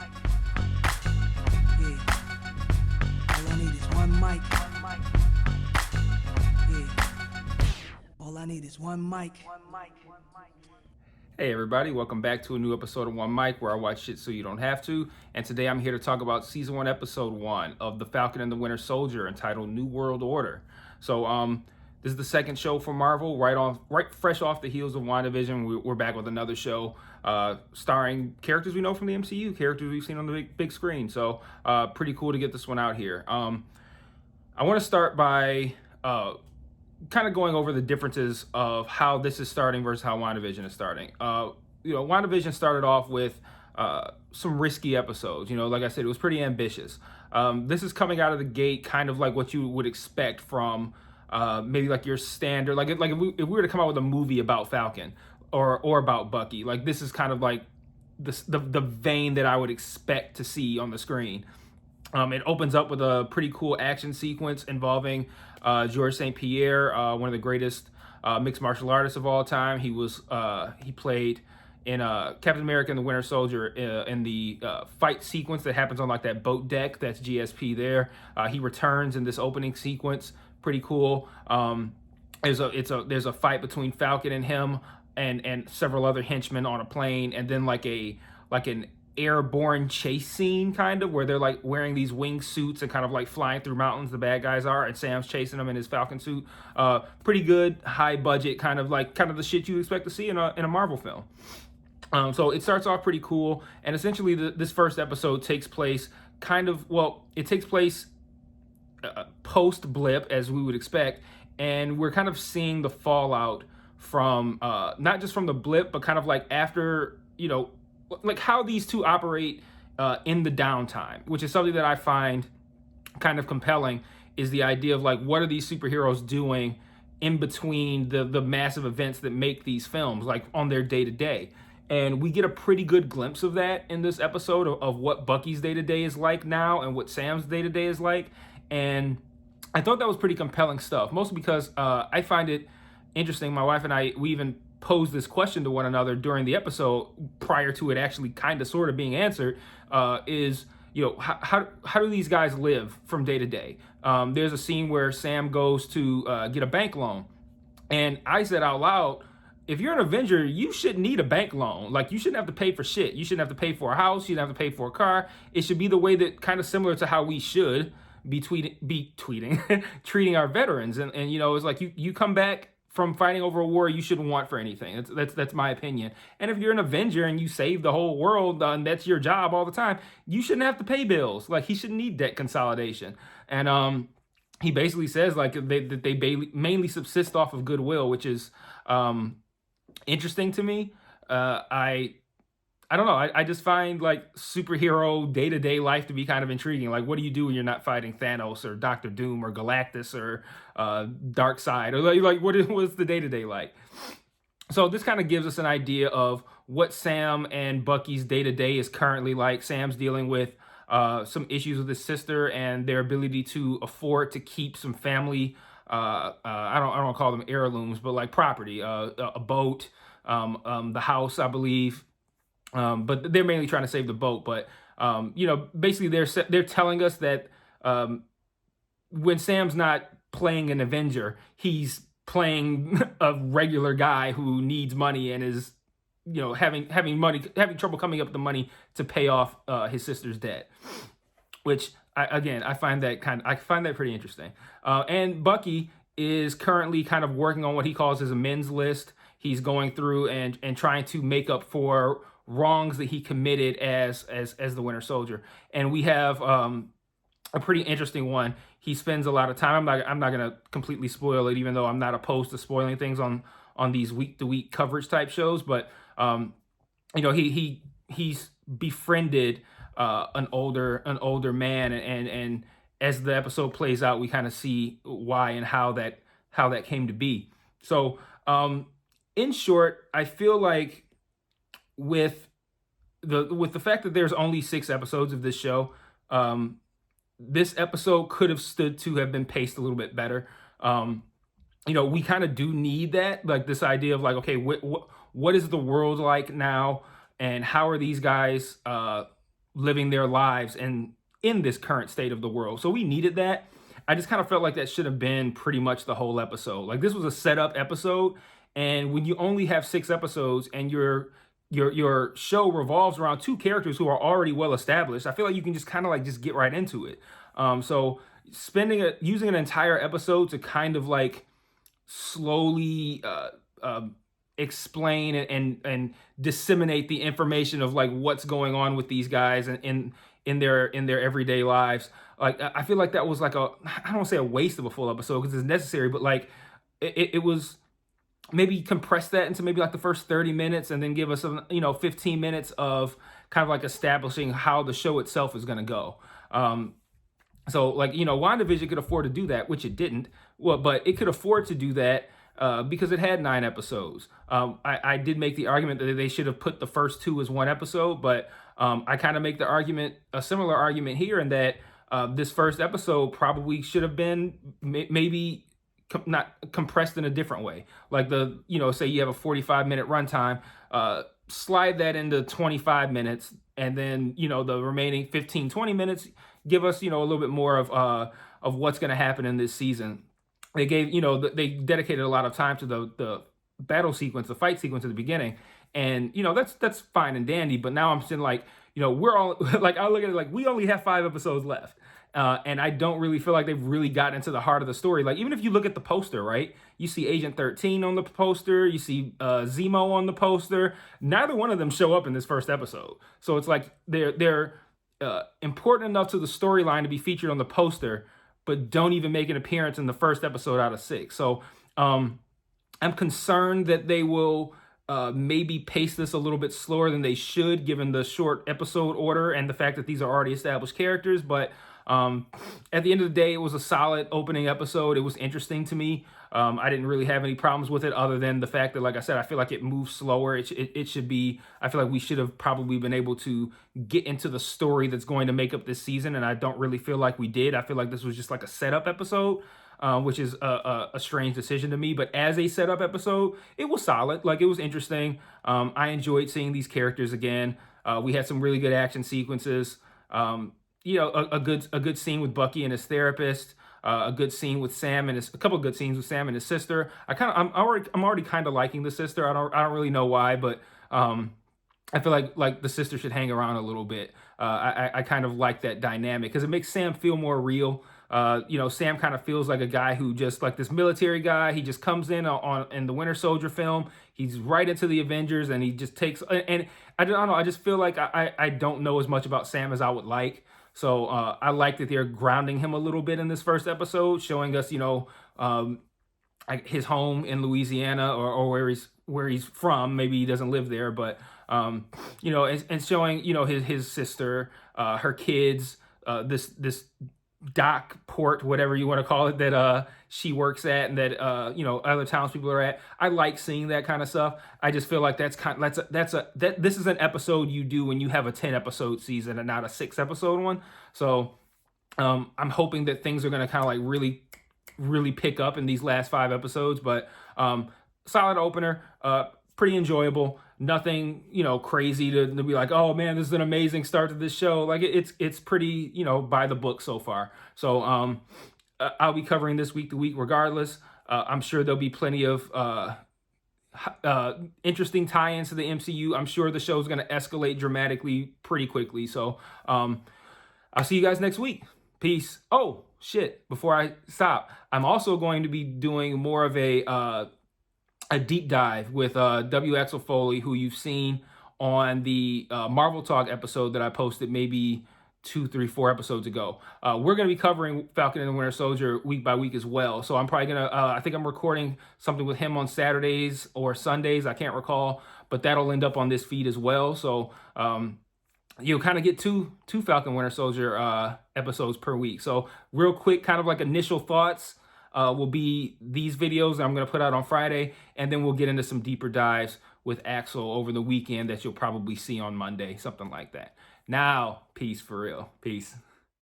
Yeah. All I need is one mic. Yeah. All I need is one mic. Hey everybody, welcome back to a new episode of One Mic, where I watch shit so you don't have to. And today I'm here to talk about Season 1, Episode 1 of The Falcon and the Winter Soldier, entitled New World Order. So, this is the second show for Marvel, right fresh off the heels of WandaVision. We're back with another show starring characters we know from the MCU, characters we've seen on the big screen. So, pretty cool to get this one out here. I want to start by kind of going over the differences of how this is starting versus how WandaVision is starting. WandaVision started off with some risky episodes. Like I said, it was pretty ambitious. This is coming out of the gate kind of like what you would expect from maybe like your standard, like if we were to come out with a movie about Falcon or about Bucky, like this is kind of like the vein that I would expect to see on the screen. It opens up with a pretty cool action sequence involving Georges St. Pierre, one of the greatest mixed martial artists of all time. He played in Captain America and the Winter Soldier in the fight sequence that happens on like that boat deck. That's GSP there. He returns in this opening sequence. Pretty cool. There's a fight between Falcon and him and several other henchmen on a plane, and then like an airborne chase scene kind of where they're like wearing these wing suits and kind of like flying through mountains, the bad guys are, and Sam's chasing them in his Falcon suit. Pretty good, high budget, kind of the shit you expect to see in a Marvel film. So it starts off pretty cool, and essentially this first episode takes place post-blip, as we would expect, and we're kind of seeing the fallout from not just from the blip, but kind of like after, like how these two operate in the downtime, which is something that I find kind of compelling, is the idea of like, what are these superheroes doing in between the massive events that make these films, like on their day-to-day. And we get a pretty good glimpse of that in this episode of what Bucky's day-to-day is like now and what Sam's day-to-day is like. And I thought that was pretty compelling stuff, mostly because I find it interesting. My wife and I, we even posed this question to one another during the episode prior to it actually kind of sort of being answered, how do these guys live from day to day? There's a scene where Sam goes to get a bank loan, and I said out loud, if you're an Avenger, you shouldn't need a bank loan. Like, you shouldn't have to pay for shit. You shouldn't have to pay for a house. You shouldn't have to pay for a car. It should be the way that, kind of similar to how we should be treating our veterans. And it's like you come back from fighting over a war you shouldn't want for anything. That's my opinion. And if you're an Avenger and you save the whole world, and that's your job all the time, you shouldn't have to pay bills. Like, he shouldn't need debt consolidation. And he basically says like they mainly subsist off of goodwill, which is interesting to me. I don't know. I just find like superhero day-to-day life to be kind of intriguing. Like, what do you do when you're not fighting Thanos or Doctor Doom or Galactus or Darkseid? Or like what's the day-to-day like? So this kind of gives us an idea of what Sam and Bucky's day-to-day is currently like. Sam's dealing with some issues with his sister and their ability to afford to keep some family. I don't call them heirlooms, but like property, a boat, the house, I believe. But they're mainly trying to save the boat. But basically they're telling us that when Sam's not playing an Avenger, he's playing a regular guy who needs money and is having trouble coming up with the money to pay off his sister's debt. Which I find that pretty interesting. And Bucky is currently kind of working on what he calls his amends list. He's going through and trying to make up for wrongs that he committed as the Winter Soldier. And we have a pretty interesting one. He spends a lot of time. I'm not gonna completely spoil it, even though I'm not opposed to spoiling things on these week-to-week coverage type shows. But he's befriended an older man, and as the episode plays out, we kind of see why and how that came to be. So in short, I feel like with the fact that there's only 6 episodes of this show, this episode could have stood to have been paced a little bit better. We kind of do need that, like this idea of like, okay, what is the world like now, and how are these guys living their lives and in this current state of the world. So we needed that. I just kind of felt like that should have been pretty much the whole episode. Like this was a setup episode, and when you only have 6 episodes and your show revolves around 2 characters who are already well established, I feel like you can just kind of like just get right into it. So using an entire episode to kind of like slowly explain and disseminate the information of like what's going on with these guys and in their everyday lives. Like I feel like that was like I don't want to say a waste of a full episode because it's necessary, but like it was, maybe compress that into maybe like the first 30 minutes and then give us 15 minutes of kind of like establishing how the show itself is going to go. So like, WandaVision could afford to do that, which it didn't. Well, but it could afford to do that because it had 9 episodes. I did make the argument that they should have put the first 2 as 1 episode, but I kind of make a similar argument here in that this first episode probably should have been maybe not compressed in a different way. Like say you have a 45-minute runtime, slide that into 25 minutes, and then, the remaining 15, 20 minutes, give us, a little bit more of what's going to happen in this season. They gave, they dedicated a lot of time to the battle sequence, the fight sequence at the beginning. And, that's fine and dandy. But now I'm saying like, we're all like, I look at it like we only have 5 episodes left. And I don't really feel like they've really gotten into the heart of the story. Like, even if you look at the poster, right? You see Agent 13 on the poster. You see Zemo on the poster. Neither one of them show up in this first episode. So it's like they're important enough to the storyline to be featured on the poster, but don't even make an appearance in the first episode out of 6. So I'm concerned that they will maybe pace this a little bit slower than they should, given the short episode order and the fact that these are already established characters. But at the end of the day, it was a solid opening episode. It was interesting to me. I didn't really have any problems with it other than the fact that, like I said, I feel like it moves slower. It should be, I feel like we should have probably been able to get into the story that's going to make up this season. And I don't really feel like we did. I feel like this was just like a setup episode, which is a strange decision to me. But as a setup episode, it was solid. Like, it was interesting. I enjoyed seeing these characters again. We had some really good action sequences. A good scene with Bucky and his therapist, a good scene with Sam and a couple of good scenes with Sam and his sister. I'm already kind of liking the sister. I don't really know why, but I feel like the sister should hang around a little bit. I kind of like that dynamic because it makes Sam feel more real. Sam kind of feels like a guy who just like this military guy. He just comes in the Winter Soldier film. He's right into the Avengers and he just takes, and I don't know. I just feel like I don't know as much about Sam as I would like. So I like that they're grounding him a little bit in this first episode, showing us, his home in Louisiana or where he's from. Maybe he doesn't live there, but and showing his sister, her kids, this dock port, whatever you want to call it, that she works at and that other townspeople are at. I like seeing that kind of stuff. I just feel like this is an episode you do when you have a 10 episode season and not a 6 episode one. So I'm hoping that things are going to kind of like really, really pick up in these last 5 episodes. But solid opener, pretty enjoyable. Nothing, crazy to be like, oh man, this is an amazing start to this show. Like it's pretty, by the book so far. So I'll be covering this week to week regardless. I'm sure there'll be plenty of interesting tie-ins to the MCU. I'm sure the show's going to escalate dramatically pretty quickly. So I'll see you guys next week. Peace. Oh shit! Before I stop, I'm also going to be doing more of a deep dive with W. Axel Foley, who you've seen on the Marvel Talk episode that I posted maybe 2, 3, 4 episodes ago. We're going to be covering Falcon and the Winter Soldier week by week as well. So I'm probably going to, I think I'm recording something with him on Saturdays or Sundays. I can't recall, but that'll end up on this feed as well. So you'll kind of get two Falcon Winter Soldier episodes per week. So real quick, kind of like initial thoughts. Will be these videos that I'm going to put out on Friday, and then we'll get into some deeper dives with Axel over the weekend that you'll probably see on Monday, something like that. Now, peace for real. Peace.